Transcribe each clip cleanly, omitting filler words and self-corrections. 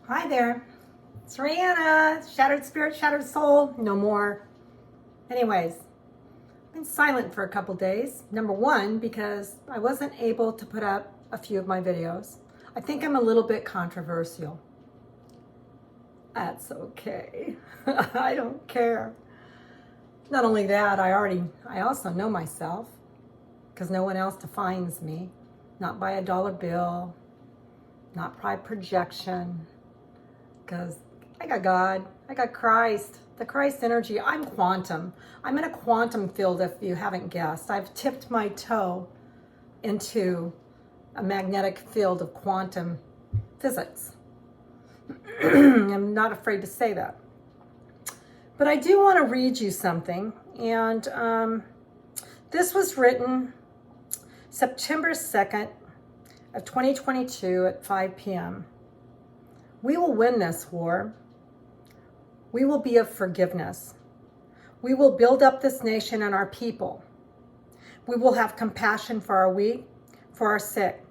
Hi there, it's Rihanna, Shattered Spirit, Shattered Soul, no more. Anyways, I've been silent for a couple days. Number one, because I wasn't able to put up a few of my videos. I think I'm a little bit controversial. That's okay. I don't care. Not only that, I also know myself because no one else defines me. Not by a dollar bill, not by projection. Because I got God, I got Christ, the Christ energy. I'm quantum. I'm in a quantum field, if you haven't guessed. I've tipped my toe into a magnetic field of quantum physics. I'm not afraid to say that. But I do want to read you something. And this was written September 2nd of 2022 at 5 p.m. We will win this war. We will be of forgiveness. We will build up this nation and our people. We will have compassion for our weak, for our sick,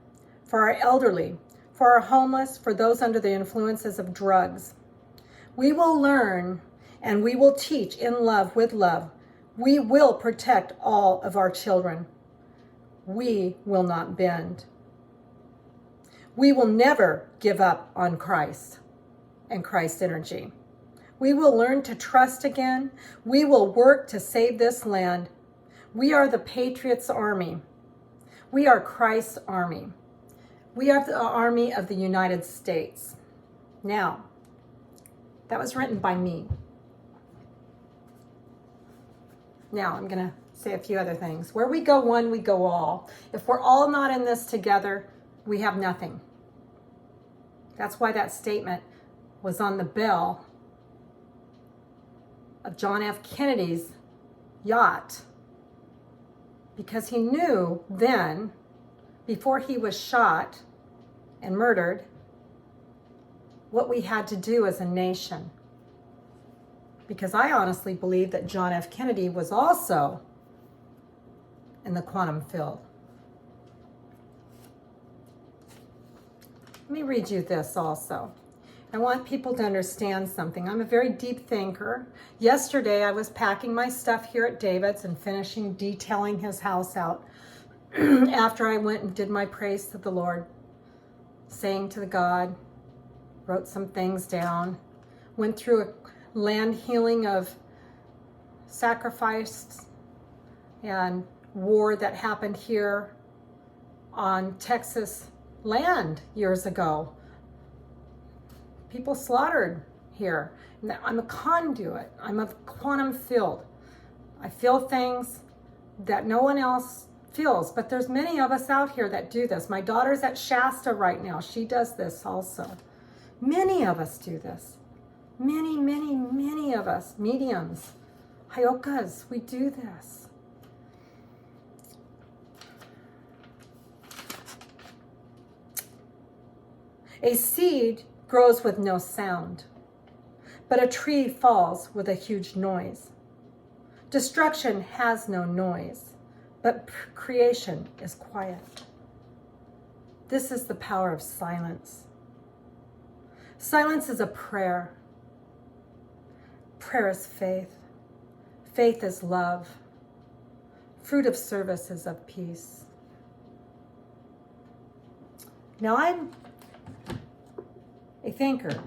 for our elderly, for our homeless, for those under the influences of drugs. We will learn and we will teach in love with love. We will protect all of our children. We will not bend. We will never give up on Christ and Christ energy. We will learn to trust again. We will work to save this land. We are the Patriots' army. We are Christ's army. We are the army of the United States. Now, that was written by me. Now, I'm going to say a few other things. Where we go one, we go all. If we're all not in this together, we have nothing. That's why that statement was on the bell of John F. Kennedy's yacht. Because he knew then, before he was shot and murdered, what we had to do as a nation. Because I honestly believe that John F. Kennedy was also in the quantum field. Let me read you this also. I want people to understand something. I'm a very deep thinker. Yesterday, I was packing my stuff here at David's and finishing detailing his house out after I went and did my praise to the Lord, saying to the God, wrote some things down, went through a land healing of sacrifice and war that happened here on Texas land years ago. People slaughtered here. I'm a conduit. I'm a quantum field. I feel things that no one else feels, but there's many of us out here that do this. My daughter's at Shasta right now. She does this also. Many of us do this. Many of us, mediums, Hayokas, we do this. A seed grows with no sound, but a tree falls with a huge noise. Destruction has no noise, but creation is quiet. This is the power of silence. Silence is a prayer. Prayer is faith. Faith is love. Fruit of service is of peace. Now I'm a thinker.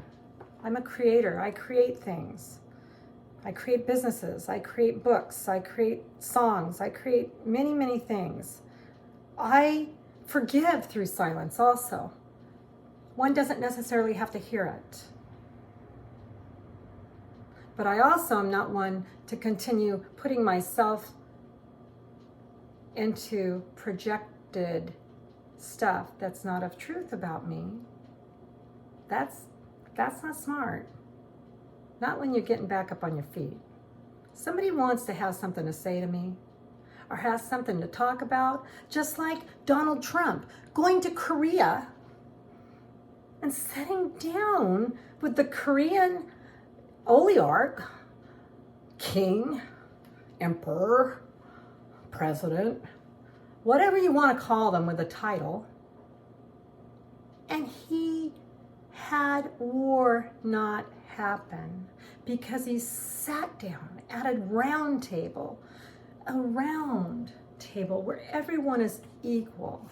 I'm a creator. I create things. I create businesses. I create books. I create songs. I create many things. I forgive through silence also. One doesn't necessarily have to hear it. But I also am not one to continue putting myself into projected stuff that's not of truth about me. That's not smart. Not when you're getting back up on your feet. Somebody wants to have something to say to me or has something to talk about, just like Donald Trump going to Korea and sitting down with the Korean oligarch, king, emperor, president, whatever you want to call them with a title, and he had war not happen because he sat down at a round table where everyone is equal.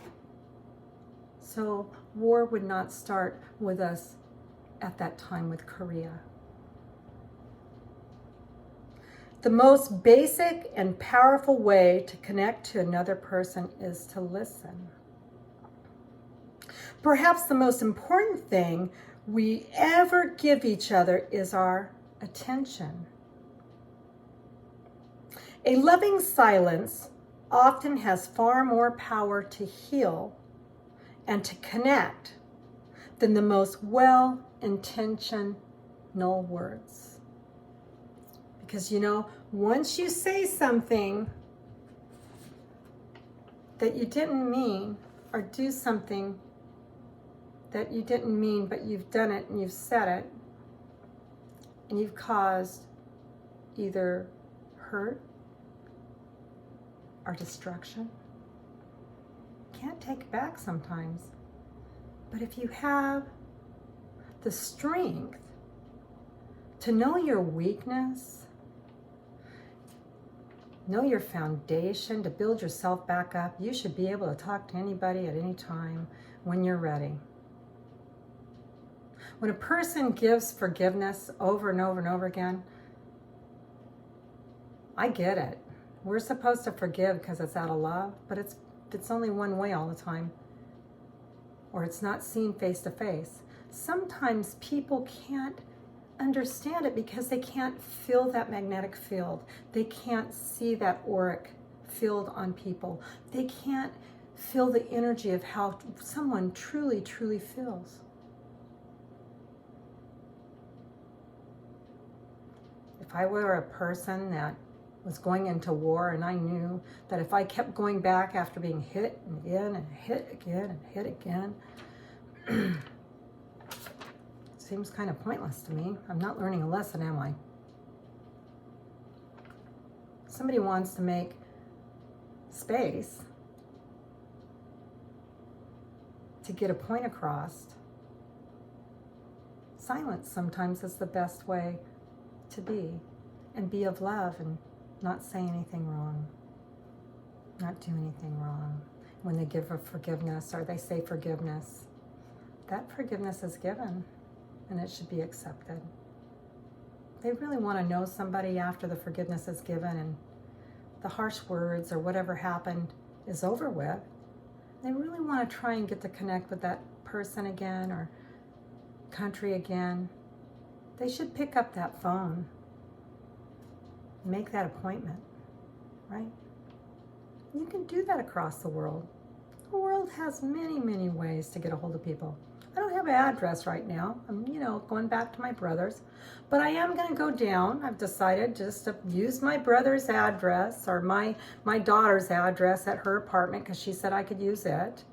So war would not start with us at that time with Korea. The most basic and powerful way to connect to another person is to listen. Perhaps the most important thing we ever give each other is our attention. A loving silence often has far more power to heal and to connect than the most well-intentioned words. Because once you say something that you didn't mean, or do something that you didn't mean, but you've done it and you've said it, and you've caused either hurt or destruction, you can't take it back sometimes. But if you have the strength to know your weakness, know your foundation, to build yourself back up, you should be able to talk to anybody at any time when you're ready. When a person gives forgiveness over and over and over again, I get it. We're supposed to forgive because it's out of love, but it's only one way all the time. Or it's not seen face to face. Sometimes people can't understand it because they can't feel that magnetic field. They can't see that auric field on people. They can't feel the energy of how someone truly, truly feels. If I were a person that was going into war and I knew that if I kept going back after being hit again and hit again and hit again, it seems kind of pointless to me. I'm not learning a lesson, am I? Somebody wants to make space to get a point across. Silence sometimes is the best way to be, and be of love and not say anything wrong, not do anything wrong. When they give a forgiveness or they say forgiveness, that forgiveness is given and it should be accepted. They really want to know somebody after the forgiveness is given and the harsh words or whatever happened is over with. They really want to try and get to connect with that person again or country again. They should pick up that phone, make that appointment, right? You can do that across the world. The world has many, many ways to get a hold of people. I don't have an address right now. I'm, going back to my brother's, but I am going to go down. I've decided just to use my brother's address or my daughter's address at her apartment because she said I could use it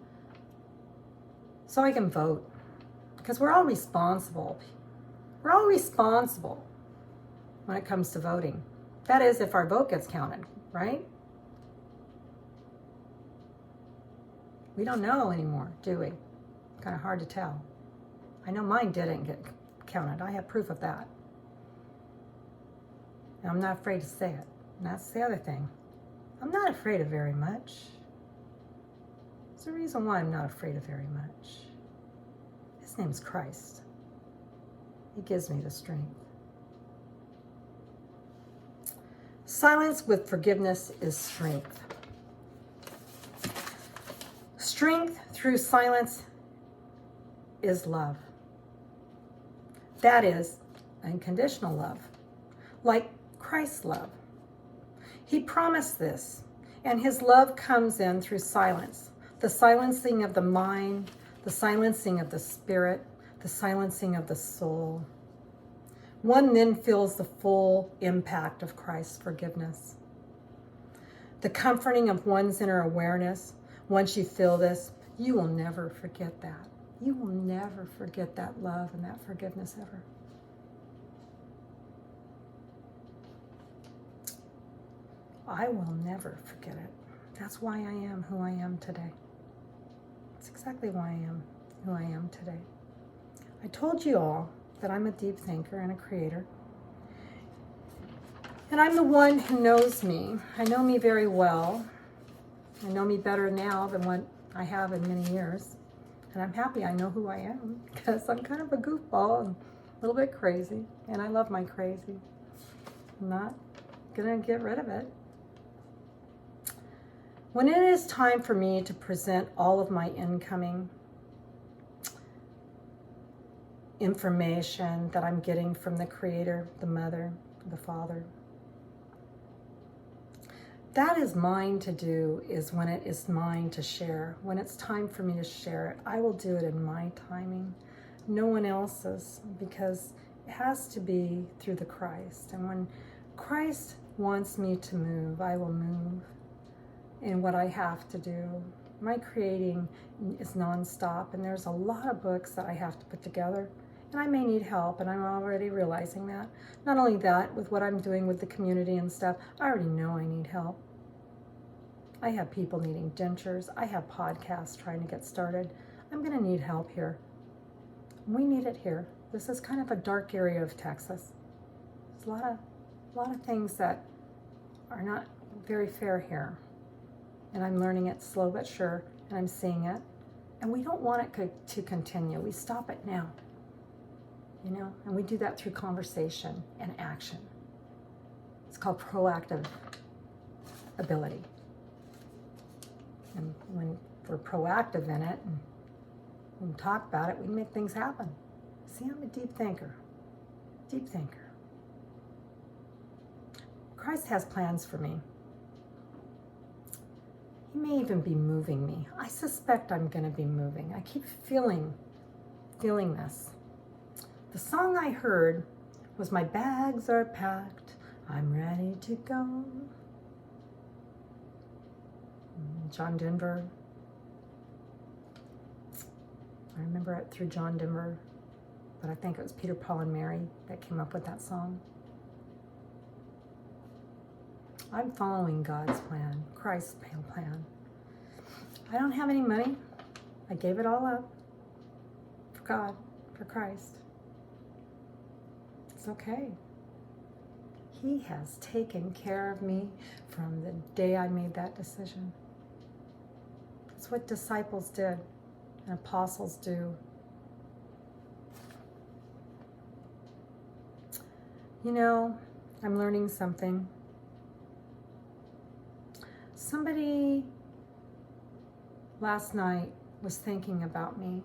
so I can vote, because we're all responsible. We're all responsible when it comes to voting. That is, if our vote gets counted, right? We don't know anymore, do we? Kind of hard to tell. I know mine didn't get counted. I have proof of that. And I'm not afraid to say it. And that's the other thing. I'm not afraid of very much. There's a reason why I'm not afraid of very much. His name's Christ. He gives me the strength. Silence with forgiveness is strength. Strength through silence is love. That is unconditional love, like Christ's love. He promised this, and his love comes in through silence, the silencing of the mind, the silencing of the spirit, the silencing of the soul. One then feels the full impact of Christ's forgiveness. The comforting of one's inner awareness. Once you feel this, you will never forget that. You will never forget that love and that forgiveness ever. I will never forget it. That's why I am who I am today. That's exactly why I am who I am today. I told you all that I'm a deep thinker and a creator. And I'm the one who knows me. I know me very well. I know me better now than what I have in many years. And I'm happy I know who I am, because I'm kind of a goofball and a little bit crazy. And I love my crazy. I'm not gonna get rid of it. When it is time for me to present all of my incoming information that I'm getting from the Creator, the Mother, the Father, that is mine to do, is when it is mine to share. When it's time for me to share it, I will do it in my timing, no one else's, because it has to be through the Christ. And when Christ wants me to move, I will move in what I have to do. My creating is nonstop, and there's a lot of books that I have to put together, and I may need help, and I'm already realizing that. Not only that, with what I'm doing with the community and stuff, I already know I need help. I have people needing dentures. I have podcasts trying to get started. I'm gonna need help here. We need it here. This is kind of a dark area of Texas. There's a lot of things that are not very fair here. And I'm learning it slow but sure, and I'm seeing it. And we don't want it to continue. We stop it now, and we do that through conversation and action. It's called proactive ability. And when we're proactive in it and we talk about it, we can make things happen. See, I'm a deep thinker. Deep thinker. Christ has plans for me. He may even be moving me. I suspect I'm going to be moving. I keep feeling this. The song I heard was "My bags are packed, I'm ready to go." John Denver. I remember it through John Denver, but I think it was Peter, Paul, and Mary that came up with that song. I'm following God's plan, Christ's plan. I don't have any money. I gave it all up for God, for Christ. It's okay. He has taken care of me from the day I made that decision. That's what disciples did and apostles do. I'm learning something. Somebody last night was thinking about me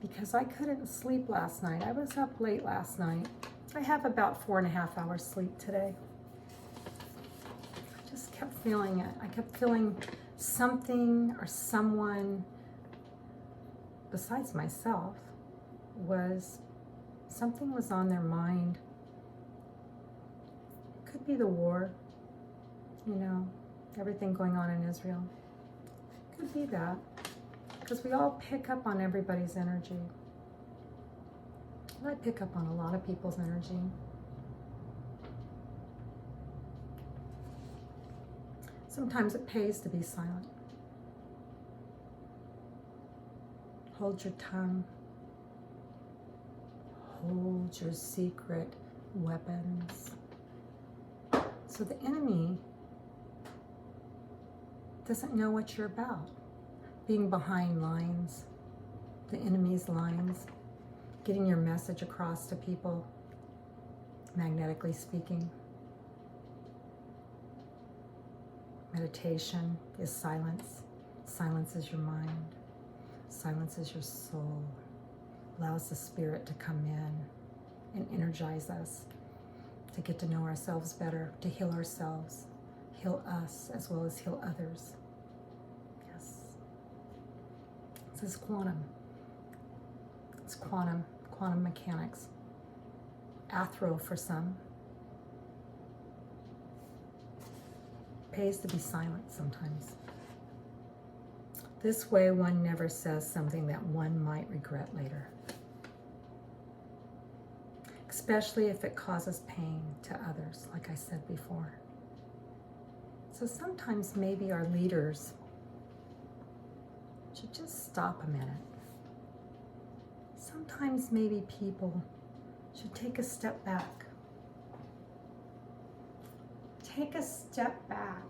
because I couldn't sleep last night. I was up late last night. I have about 4.5 hours sleep today. I just kept feeling it. I kept feeling something or someone besides myself something was on their mind. It could be the war, everything going on in Israel. Could be that, because we all pick up on everybody's energy. And I pick up on a lot of people's energy. Sometimes it pays to be silent. Hold your tongue. Hold your secret weapons. So the enemy doesn't know what you're about. Being behind lines, the enemy's lines, getting your message across to people, magnetically speaking. Meditation is silence. Silence is your mind. Silence is your soul. Allows the spirit to come in and energize us, to get to know ourselves better, to heal ourselves, heal us as well as heal others. Yes. This is quantum. It's quantum mechanics. Athro for some. Pays to be silent sometimes. This way one never says something that one might regret later. Especially if it causes pain to others, like I said before. So sometimes maybe our leaders should just stop a minute. sometimes maybe people should take a step back. Take a step back.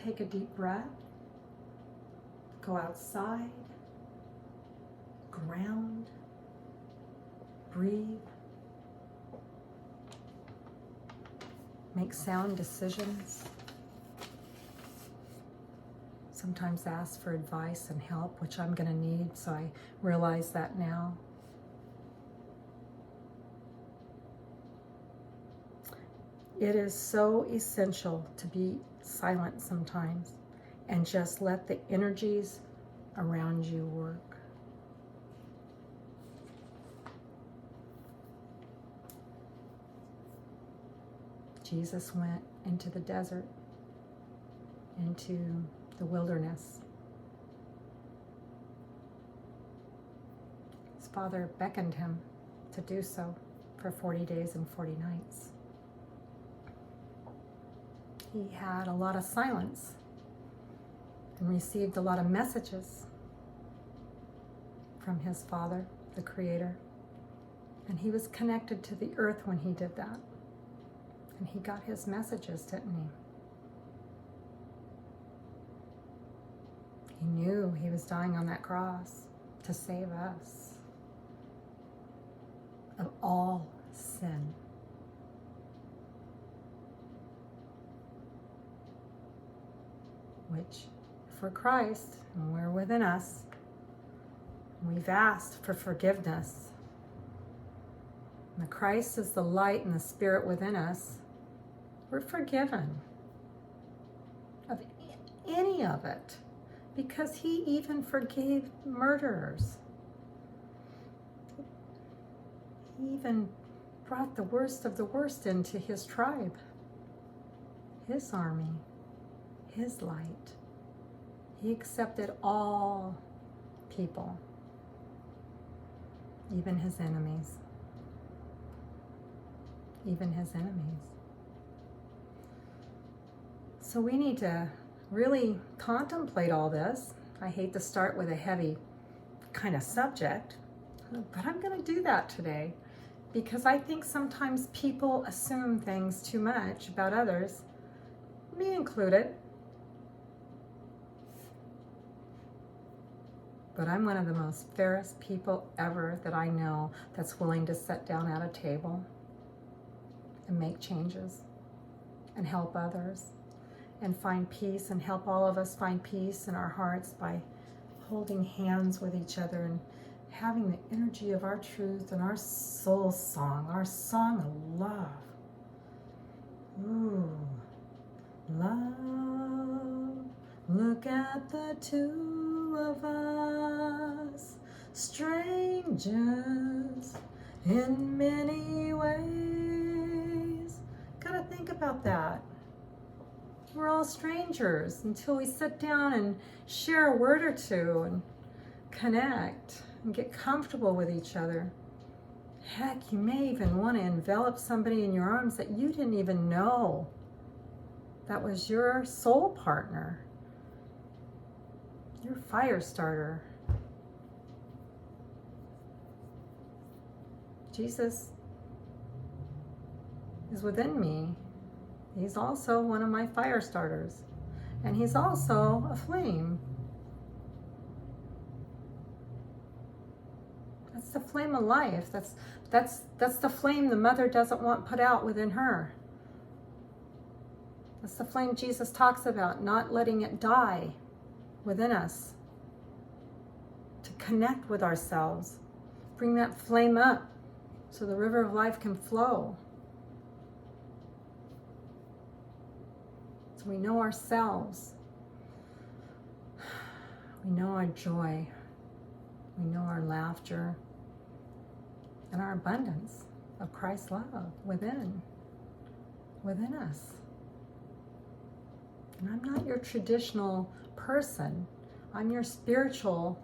Take a deep breath. Go outside. Ground. Breathe. Make sound decisions. Sometimes ask for advice and help, which I'm going to need, so I realize that now. It is so essential to be silent sometimes and just let the energies around you work. Jesus went into the desert, into the wilderness. His Father beckoned him to do so for 40 days and 40 nights. He had a lot of silence and received a lot of messages from his Father, the Creator. And he was connected to the earth when he did that. And he got his messages, didn't he? He knew he was dying on that cross to save us of all sin. Which, for Christ, and we're within us, we've asked for forgiveness. And the Christ is the light and the Spirit within us. We're forgiven of any of it, because he even forgave murderers. He even brought the worst of the worst into his tribe, his army, his light. He accepted all people, even his enemies. Even his enemies. So we need to really contemplate all this. I hate to start with a heavy kind of subject, but I'm going to do that today because I think sometimes people assume things too much about others, me included. But I'm one of the most fairest people ever that I know that's willing to sit down at a table and make changes and help others and find peace and help all of us find peace in our hearts by holding hands with each other and having the energy of our truth and our soul song, our song of love. Ooh, love, look at the two of us, strangers in many ways. Gotta think about that. We're all strangers until we sit down and share a word or two and connect and get comfortable with each other. Heck, you may even want to envelop somebody in your arms that you didn't even know that was your soul partner, your fire starter. Jesus is within me. He's also one of my fire starters, and he's also a flame. That's the flame of life. That's the flame the mother doesn't want put out within her. That's the flame Jesus talks about, not letting it die within us. To connect with ourselves, bring that flame up so the river of life can flow. So we know ourselves. We know our joy. We know our laughter and our abundance of Christ's love within us. And I'm not your traditional person. I'm your spiritual,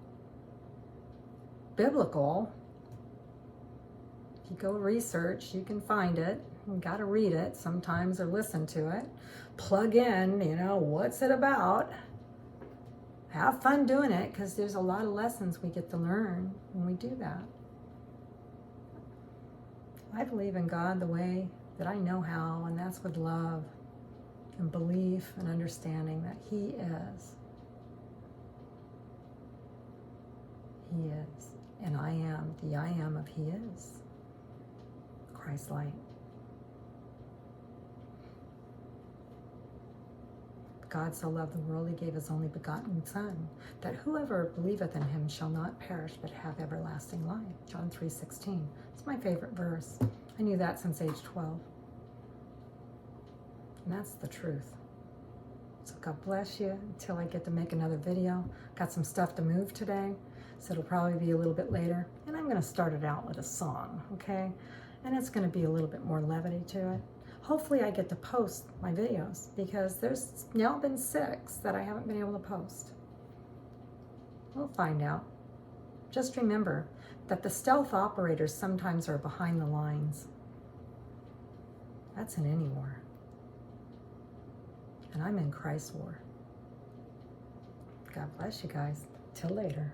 biblical. If you go research, you can find it. You got to read it sometimes or listen to it. Plug in, what's it about? have fun doing it, because there's a lot of lessons we get to learn when we do that. I believe in God the way that I know how, and that's with love and belief and understanding that He is. He is. And I am the I am of He is. Christ light. God so loved the world, He gave His only begotten Son, that whoever believeth in Him shall not perish, but have everlasting life. John 3:16. It's my favorite verse. I knew that since age 12. And that's the truth. So God bless you until I get to make another video. Got some stuff to move today, so it'll probably be a little bit later. And I'm going to start it out with a song, okay? And it's going to be a little bit more levity to it. Hopefully I get to post my videos, because there's now been 6 that I haven't been able to post. We'll find out. Just remember that the stealth operators sometimes are behind the lines. That's in any war. And I'm in Christ's war. God bless you guys. Till later.